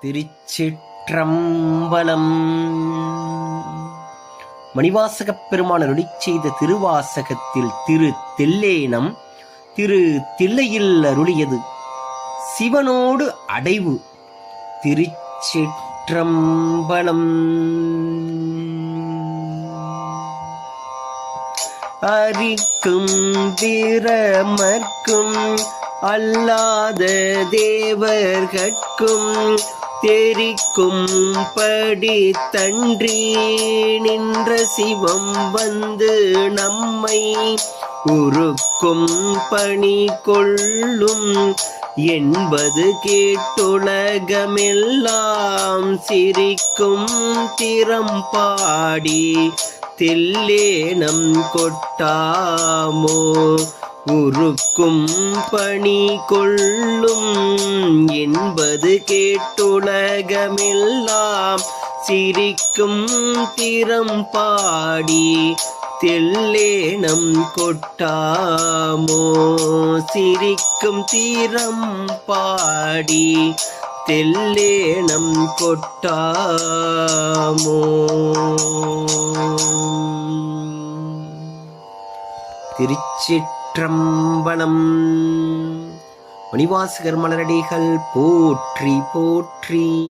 திருச்சிற்றம்பலம். மணிவாசகப் பெருமான் அருளிச் செய்த திருவாசகத்தில் திரு தெல்லேனம் திரு தில்லையில் அருளியது சிவனோடு அடைவு. திருச்சிற்றம்பலம். அரிக்கும் பிரமர்க்கும் அல்லாத தேவர்கட்கும் தெரிக்கும் படி தன்றி நின்ற சிவம் வந்து நம்மை உருக்கும் பணி கொள்ளும் என்பது கேட்டுலகமெல்லாம் சிரிக்கும் திறம் பாடி தில்லேனம் கொட்டாமோ உருக்கும் பணி கொள்ளும் என்பது கேட்டுலகமெல்லாம் சிரிக்கும் திறம் பாடி தெல்லேனம் கொட்டாமோ சிரிக்கும் திறம் பாடி தெல்லேனம் கொட்டாமோ. திருச்சிற்றம்பலம். மணிவாசகர் மலரடிகள் போற்றி போற்றி.